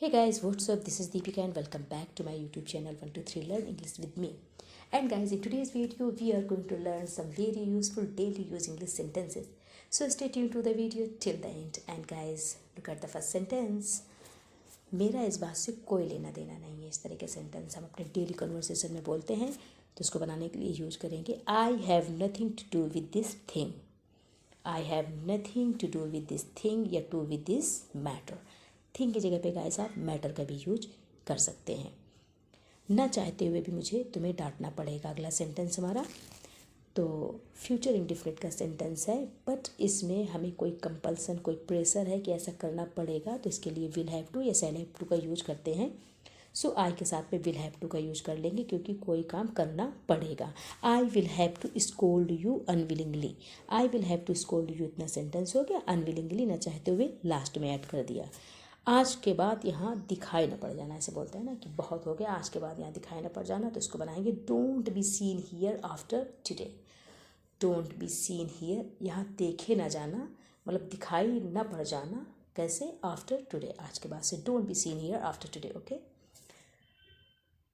Hey guys, what's up? This is Deepika and welcome back to my YouTube channel 123 Learn English with me. And guys, in today's video, we are going to learn some very useful daily use English sentences. So stay tuned to the video till the end. And guys, look at the first sentence. मेरा इस बात से कोई लेना देना नहीं है। इस तरह के सेंटेंस हम अपने डेली कन्वर्सेशन में बोलते हैं, तो इसको बनाने के लिए यूज करेंगे I have nothing to do with this thing. I have nothing to do with this thing या to with this matter. Thing की जगह पे गाइस आप मैटर का भी यूज कर सकते हैं। ना चाहते हुए भी मुझे तुम्हें डांटना पड़ेगा, अगला सेंटेंस हमारा। तो फ्यूचर इंडिफिनिट का सेंटेंस है, बट इसमें हमें कोई कंपल्सन, कोई प्रेशर है कि ऐसा करना पड़ेगा, तो इसके लिए विल हैव टू या शैल हैव टू का यूज करते हैं। सो आई के साथ में विल हैव टू का यूज कर लेंगे क्योंकि कोई काम करना पड़ेगा। I will have to scold you unwillingly. I will have to scold you इतना सेंटेंस हो गया। अनविलिंगली ना चाहते हुए लास्ट में ऐड कर दिया। आज के बाद यहाँ दिखाई न पड़ जाना, ऐसे बोलते हैं ना कि बहुत हो गया, आज के बाद यहाँ दिखाई न पड़ जाना, तो इसको बनाएंगे don't be seen here after today. Don't be seen here, यहाँ देखे ना जाना, मतलब दिखाई न पड़ जाना। कैसे? आफ्टर टुडे, आज के बाद से। Don't be seen here after today. Okay,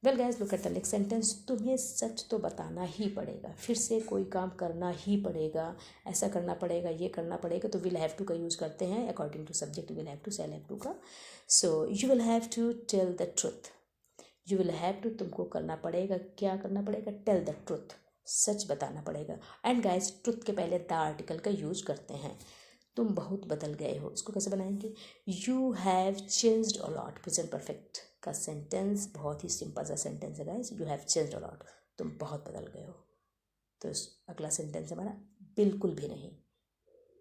well guys, look at the next sentence. तुम्हें सच तो बताना ही पड़ेगा, फिर से कोई काम करना ही पड़ेगा, ऐसा करना पड़ेगा, ये करना पड़ेगा, तो विल हैव टू का यूज़ करते हैं according to subject. Will have to, shall have to का। So you will have to tell the truth. You will have to, तुमको करना पड़ेगा, क्या करना पड़ेगा? टेल द ट्रुथ, सच बताना पड़ेगा। एंड गाइस, ट्रुथ के पहले द आर्टिकल का यूज करते हैं। तुम बहुत बदल गए हो, इसको कैसे बनाएंगे? You have changed a lot. Present perfect का सेंटेंस बहुत ही सिंपल सा सेंटेंस है guys. You have changed a lot, तुम बहुत बदल गए हो। तो अगला सेंटेंस हमारा बिल्कुल भी नहीं।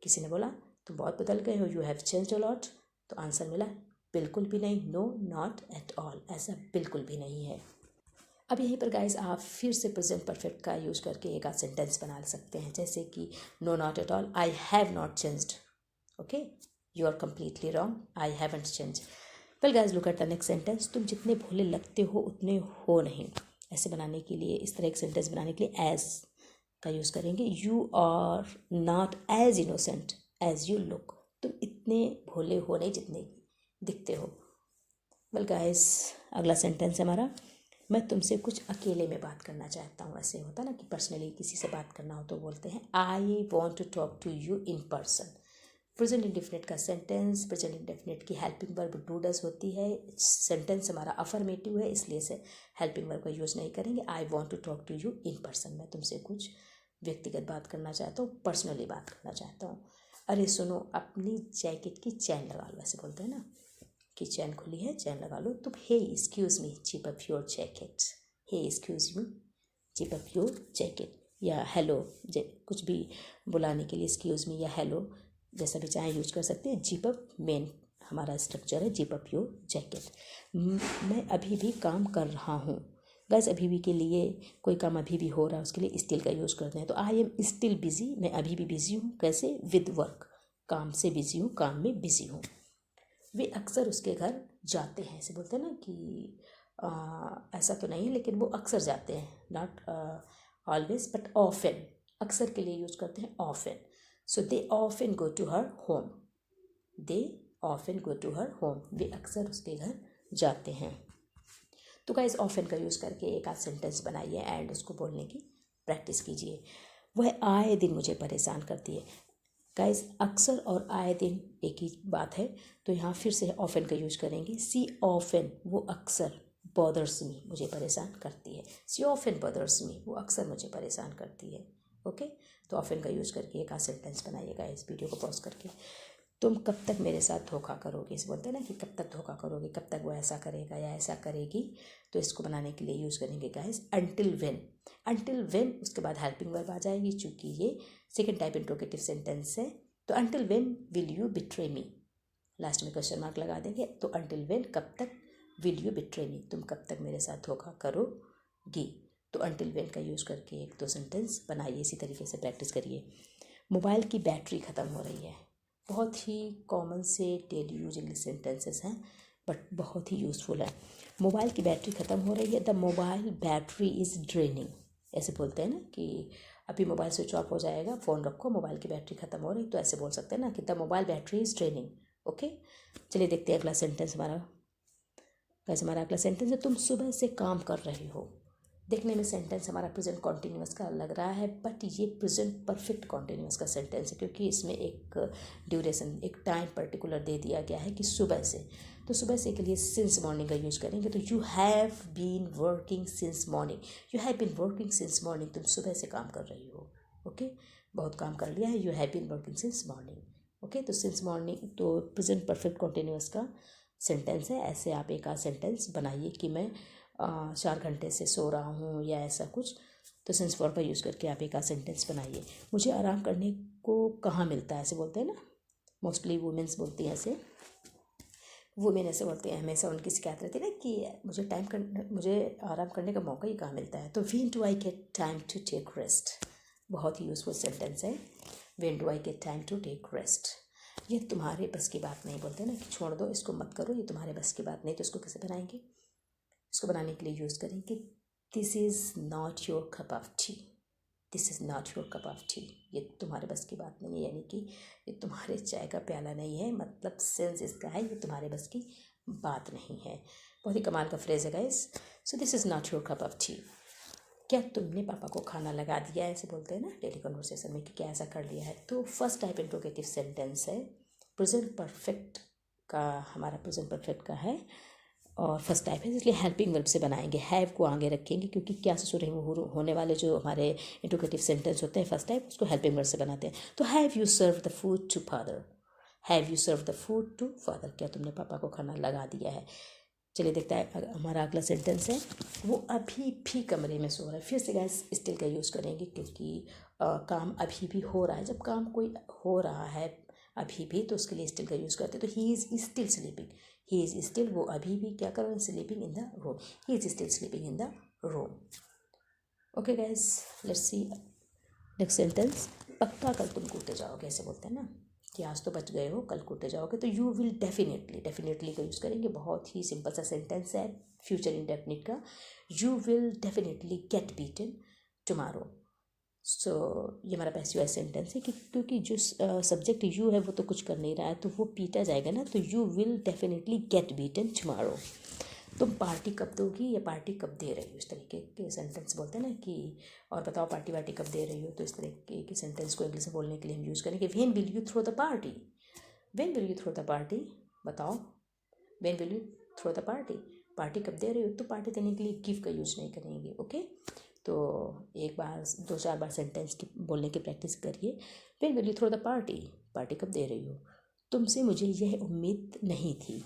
किसी ने बोला तुम बहुत बदल गए हो, you have changed a lot, तो आंसर मिला बिल्कुल भी नहीं, नो नॉट एट ऑल, ऐसा बिल्कुल भी नहीं है। अब यहीं पर गाइस आप फिर से प्रेजेंट परफेक्ट का यूज करके एक आध सेंटेंस बना सकते हैं, जैसे कि no not at all, I have not changed. Okay, you are completely wrong, I haven't change. Well guys, look at the next sentence. तुम जितने भोले लगते हो उतने हो नहीं। ऐसे बनाने के लिए, इस तरह एक सेंटेंस बनाने के लिए एज का यूज़ करेंगे। You are not as innocent as you look. तुम इतने भोले हो नहीं जितने दिखते हो। वेल गाइस, अगला सेंटेंस है हमारा, मैं तुमसे कुछ अकेले में बात करना चाहता हूँ। ऐसे होता ना कि पर्सनली किसी से बात करना हो तो बोलते हैं I want to talk to you in person. Present indefinite का सेंटेंस, प्रेजेंट इंडेफिनिट की हेल्पिंग वर्ब डू डज होती है। सेंटेंस हमारा अफर्मेटिव है, इसलिए से हेल्पिंग वर्ब का यूज़ नहीं करेंगे। I want to talk to you in person, मैं तुमसे कुछ व्यक्तिगत बात करना चाहता हूँ, पर्सनली बात करना चाहता हूँ। अरे सुनो, अपनी जैकेट की चैन लगा लो, ऐसे बोलते हैं ना कि चैन खुली है, चैन लगा लो। तो hey excuse me, zip up your jacket. Hey excuse me, zip up your jacket. या हेलो, कुछ भी बुलाने के लिए एक्सक्यूज मी या हेलो जैसा भी चाहे यूज कर सकते हैं। जिप अप मेन हमारा स्ट्रक्चर है, जिप अप योर जैकेट। मैं अभी भी काम कर रहा हूँ। गैस, अभी भी के लिए कोई काम अभी भी हो रहा है, उसके लिए स्टिल का यूज़ करते हैं। तो आई एम स्टिल बिजी, मैं अभी भी बिजी हूँ। कैसे? विद वर्क, काम से बिजी हूँ, काम में बिजी हूँ। वे अक्सर उसके घर जाते हैं, ऐसे बोलते हैं ना कि ऐसा तो नहीं है लेकिन वो अक्सर जाते हैं, नॉट ऑलवेज बट ऑफन। अक्सर के लिए यूज करते हैं often. So they often go to her home. They often go to her home, वे अक्सर उसके घर जाते हैं। तो गाइस, ऑफन का यूज़ करके एक आध सेंटेंस बनाइए एंड उसको बोलने की प्रैक्टिस कीजिए। वह आए दिन मुझे परेशान करती है। गाइस, अक्सर और आए दिन एक ही बात है, तो यहाँ फिर से ऑफन का यूज करेंगे। सी ऑफन, वो अक्सर, बॉदर्स मी, मुझे परेशान करती है। सी ऑफन बॉदर्स मी, वो अक्सर मुझे परेशान करती है। ओके, तो ऑफन का यूज करके एक आध सेंटेंस बनाइएगा इस वीडियो को पॉज करके। तुम कब तक मेरे साथ धोखा करोगे, इसे बोलते हैं ना कि कब तक धोखा करोगे, कब तक वो ऐसा करेगा या ऐसा करेगी। तो इसको बनाने के लिए यूज़ करेंगे guys until when. Until when, उसके बाद हेल्पिंग वर्ब आ जाएगी, चूंकि ये सेकंड टाइप इंट्रोगेटिव सेंटेंस है। तो until when will you betray me, last में क्वेश्चन मार्क लगा देंगे। तो अंटिल व्हेन, कब तक, विल यू बिट्रे मी, तुम कब तक मेरे साथ धोखा करोगी। तो अंटिल व्हेन का यूज़ करके एक दो सेंटेंस बनाइए, इसी तरीके से प्रैक्टिस करिए। मोबाइल की बैटरी ख़त्म हो रही है, बहुत ही कॉमन से डेली यूज इंग्लिश सेंटेंसेस हैं, बट बहुत ही यूज़फुल है। मोबाइल की बैटरी ख़त्म हो रही है, the mobile battery is draining. ऐसे बोलते हैं ना कि अभी मोबाइल स्विच ऑफ हो जाएगा, फ़ोन रखो, मोबाइल की बैटरी ख़त्म हो रही, तो ऐसे बोल सकते हैं ना कि the mobile battery is draining. Okay, चलिए देखते हैं अगला सेंटेंस हमारा। कैसे हमारा अगला सेंटेंस है, तुम सुबह से काम कर रहे हो। देखने में सेंटेंस हमारा प्रेजेंट कॉन्टिन्यूअस का लग रहा है, बट ये प्रेजेंट परफेक्ट कॉन्टिन्यूअस का सेंटेंस है, क्योंकि इसमें एक ड्यूरेशन, एक टाइम पर्टिकुलर दे दिया गया है कि सुबह से। तो सुबह से के लिए सिंस मॉर्निंग का यूज करेंगे। तो you have been working since morning, you have been working since morning, तुम सुबह से काम कर रही हो। ओके, बहुत काम कर लिया है, you have been working since morning. Okay, तो सिंस मॉर्निंग तो प्रेजेंट परफेक्ट कॉन्टिन्यूअस का सेंटेंस है। ऐसे आप एक आध सेंटेंस बनाइए कि मैं 4 घंटे से सो रहा हूँ या ऐसा कुछ। तो सिंस फॉर का यूज़ करके आप एक आध सेंटेंस बनाइए। मुझे आराम करने को कहाँ मिलता है, ऐसे बोलते हैं ना, मोस्टली वुमेन्स बोलती हैं ऐसे, वुमेन ऐसे बोलते हैं, हमेशा उनकी शिकायत रहती है ना कि मुझे आराम करने का मौका ही कहाँ मिलता है। तो when do I get time to take rest, बहुत ही यूजफुल सेंटेंस है। When do I get time to take rest, ये तुम्हारे बस की बात नहीं, बोलते हैं ना कि छोड़ दो इसको, मत करो, ये तुम्हारे बस की बात नहीं। तो इसको कैसे बनाएंगे, इसको बनाने के लिए यूज़ करेंगे this is not your cup of T, this is not your cup of T, ये तुम्हारे बस की बात नहीं है, यानी कि ये तुम्हारे चाय का प्याला नहीं है, मतलब सेंस इसका है ये तुम्हारे बस की बात नहीं है। बहुत ही कमाल का फ्रेज है guys. So this is not your cup of T. क्या तुमने पापा को खाना लगा दिया है, ऐसे बोलते हैं ना डेली कन्वर्सेशन में कि क्या ऐसा कर लिया है। तो फर्स्ट टाइप इंट्रोगेटिव सेंटेंस है, प्रेजेंट परफेक्ट का, हमारा प्रेजेंट परफेक्ट का है और फर्स्ट टाइप है, इसलिए हेल्पिंग वर्ब से बनाएंगे, हैव को आगे रखेंगे, क्योंकि क्या से शुरू होने वाले जो हमारे इंट्रोगेटिव सेंटेंस होते हैं फर्स्ट टाइप, उसको हेल्पिंग वर्ब से बनाते हैं। तो have you serve the food to father, have you serve the food to father, क्या तुमने पापा को खाना लगा दिया है। चलिए देखते हैं हमारा अगला सेंटेंस है, वो अभी भी कमरे में सो रहा है। फिर से गैस स्टिल का यूज़ करेंगे, क्योंकि काम अभी भी हो रहा है। जब काम कोई हो रहा है अभी भी, तो उसके लिए स्टिल का यूज़ करते हैं। तो he is still sleeping, he is still, वो अभी भी क्या कर रहे हैं, sleeping in the room, he is still sleeping in the room. Okay gas, let's see next sentence, पक्का कल तुम कूदते जाओगे, ऐसे बोलते हैं ना कि आज तो बच गए हो, कल कूदते जाओगे। तो यू विल डेफिनेटली, डेफिनेटली का यूज़ करेंगे, बहुत ही सिंपल सा सेंटेंस है फ्यूचर इंडेफिनिट का। You will definitely get beaten tomorrow. So ये हमारा पैसिव वॉइस सेंटेंस है कि क्योंकि जो सब्जेक्ट यू है वो तो कुछ कर नहीं रहा है, तो वो पीटा जाएगा ना। तो you will definitely get beaten tomorrow. तुम पार्टी कब दोगी या पार्टी कब दे रही हो, इस तरीके के सेंटेंस बोलते हैं ना कि और बताओ पार्टी वार्टी कब दे रही हो। तो इस तरीके के सेंटेंस को इंग्लिश में बोलने के लिए हम यूज़ करेंगे, when will you throw the party, when will you throw the party, बताओ when will you throw the party, party कब दे रही हो। तो पार्टी देने के लिए गिव का यूज़ नहीं करेंगे। ओके, तो एक बार 2-4 बार सेंटेंस की बोलने की प्रैक्टिस करिए। When will you throw the party, party कब दे रही हो। तुमसे मुझे यह उम्मीद नहीं थी,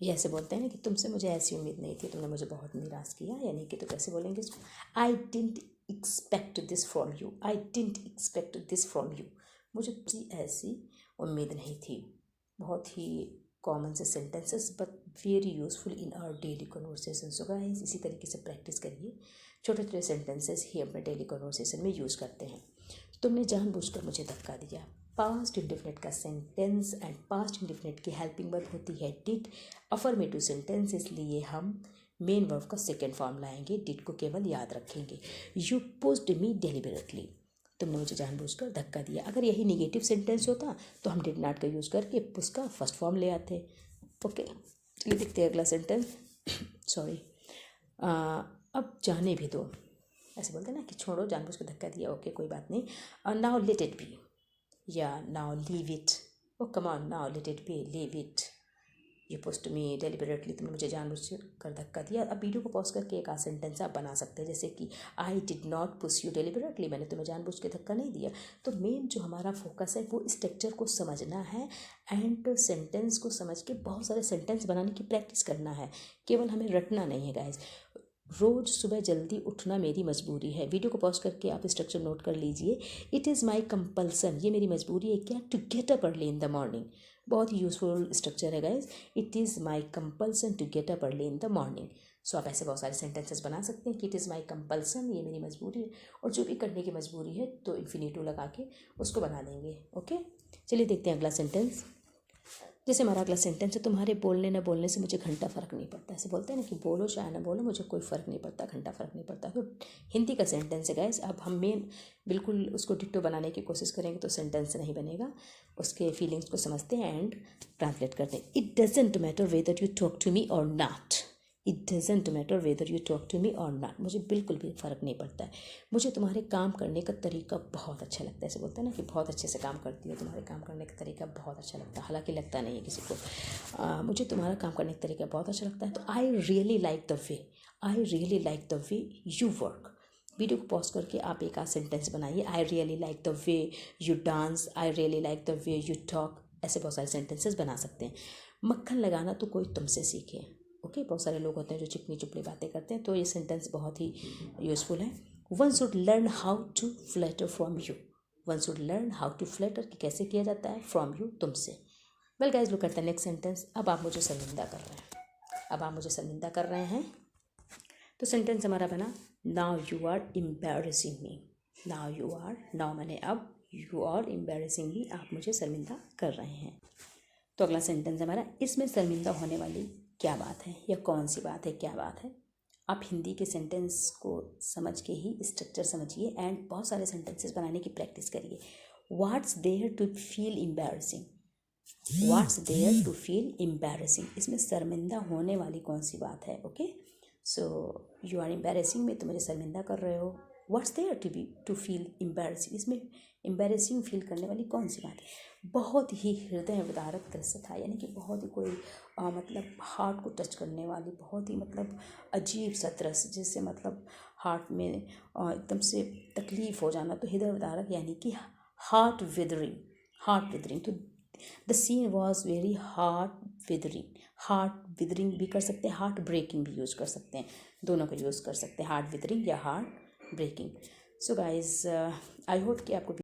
ये ऐसे बोलते हैं ना कि तुमसे मुझे ऐसी उम्मीद नहीं थी, तुमने मुझे बहुत निराश किया, यानी कि तो कैसे बोलेंगे इसको, I didn't expect this from you, I didn't expect this from you, मुझे ऐसी उम्मीद नहीं थी। बहुत ही कॉमन से sentences but very useful in our daily conversation. So guys, इसी तरीके से प्रैक्टिस करिए, छोटे छोटे सेंटेंसेस ही अपने डेली कन्वर्सेशन में यूज़ करते हैं। तुमने जानबूझकर मुझे धक्का दिया, पास्ट इंडेफिनिट का सेंटेंस एंड पास्ट इंडेफिनिट की हेल्पिंग वर्ब होती है डिड। अफर्मेटिव सेंटेंस, इसलिए हम मेन वर्ब का सेकेंड फॉर्म लाएंगे, डिड को केवल याद रखेंगे। यू पुश्ड मी डेलिबरेटली, तुमने मुझे जानबूझकर धक्का दिया। अगर यही निगेटिव सेंटेंस होता तो हम डिड नॉट का यूज़ करके पुश का फर्स्ट फॉर्म ले आते। ओके, चलिए देखते हैं अगला सेंटेंस। सॉरी, अब जाने भी दो, ऐसे बोलते हैं ना कि छोड़ो, जानबूझ के धक्का दिया, ओके कोई बात नहीं। नाउ लेट इट बी या now leave it, oh come on, now let it be, leave it, you pushed me deliberately, तुमने मुझे जानबूझ कर धक्का दिया। अब वीडियो को पॉज करके एक आध सेंटेंस आप बना सकते हैं, जैसे कि I did not push you deliberately, मैंने तुम्हें जानबूझ के धक्का नहीं दिया। तो मेन जो हमारा फोकस है वो स्ट्रक्चर को समझना है एंड सेंटेंस को समझ के बहुत सारे सेंटेंस बनाने की प्रैक्टिस करना है, केवल हमें रटना नहीं है गाइज। रोज़ सुबह जल्दी उठना मेरी मजबूरी है, वीडियो को पॉज करके आप स्ट्रक्चर नोट कर लीजिए। इट इज़ माई कंपल्सन, ये मेरी मजबूरी है क्या, to get up early in the morning, बहुत ही यूजफुल स्ट्रक्चर है guys. It is my compulsion to get up early in the morning. So आप ऐसे बहुत सारे सेंटेंसेस बना सकते हैं कि इट इज़ माई कंपल्सन, ये मेरी मजबूरी है, और जो भी करने की मजबूरी है तो इन्फिनिटिव लगा के उसको बना देंगे। ओके, चलिए देखते हैं अगला सेंटेंस। जैसे हमारा अगला सेंटेंस है, तुम्हारे बोलने न बोलने से मुझे घंटा फ़र्क नहीं पड़ता। ऐसे बोलते हैं ना कि बोलो चाहे ना बोलो, मुझे कोई फ़र्क नहीं पड़ता, घंटा फ़र्क नहीं पड़ता। तो हिंदी का सेंटेंस है गाइस। अब हम मेन बिल्कुल उसको डिट्टो बनाने की कोशिश करेंगे तो सेंटेंस नहीं बनेगा। उसके फीलिंग्स को समझते हैं एंड ट्रांसलेट करते हैं। It doesn't matter whether you talk to me or not. It doesn't matter whether you talk to me or not. मुझे बिल्कुल भी फ़र्क नहीं पड़ता है। मुझे तुम्हारे काम करने का तरीका बहुत अच्छा लगता है। ऐसे बोलते हैं ना कि बहुत अच्छे से काम करती हो, तुम्हारे काम करने का तरीका बहुत अच्छा लगता है। हालांकि लगता नहीं है किसी को। मुझे तुम्हारा काम करने का तरीका बहुत अच्छा लगता है। तो I really like the way you work. Video को पॉज करके आप एक आध सेंटेंस बनाइए। I really like the way you dance, I really like the way you talk. ऐसे बहुत सारे सेंटेंसेस बना सकते हैं। मक्खन लगाना तो कोई तुमसे सीखे। ओके, बहुत सारे लोग होते हैं जो चिकनी चुपड़ी बातें करते हैं, तो ये सेंटेंस बहुत ही यूज़फुल है। One should learn how to flatter from you. One should learn how to flatter, कि कैसे किया जाता है, फ्रॉम यू, तुमसे। Well guys, look at the next sentence. अब आप मुझे शर्मिंदा कर रहे हैं। तो सेंटेंस हमारा बना, now you are embarrassing me. Now मैंने अब, यू आर एम्बैरेसिंग मी, आप मुझे शर्मिंदा कर रहे हैं। तो अगला सेंटेंस हमारा, इसमें शर्मिंदा होने वाली क्या बात है, या कौन सी बात है, क्या बात है। आप हिंदी के सेंटेंस को समझ के ही स्ट्रक्चर समझिए एंड बहुत सारे सेंटेंसेस बनाने की प्रैक्टिस करिए। What's there to feel embarrassing, what's there to feel embarrassing, इसमें शर्मिंदा होने वाली कौन सी बात है। Okay, so you are embarrassing me, तुम मुझे शर्मिंदा कर रहे हो। What's there to feel embarrassing, इसमें एम्बैरेसिंग फील करने वाली कौन सी बात है। बहुत ही हृदय विदारक दृश्य था, यानी कि बहुत ही कोई मतलब हार्ट को टच करने वाली, बहुत ही मतलब अजीब सा दृश्य, जिससे मतलब हार्ट में एकदम से तकलीफ़ हो जाना। तो हृदय विदारक यानी कि हार्ट विदरिंग। तो the scene was very heart withering भी कर सकते हैं, हार्ट ब्रेकिंग भी यूज़ कर सकते हैं, दोनों को यूज़ कर सकते हैं, हार्ट विदरिंग या heart breaking. So guys, I hope कि आपको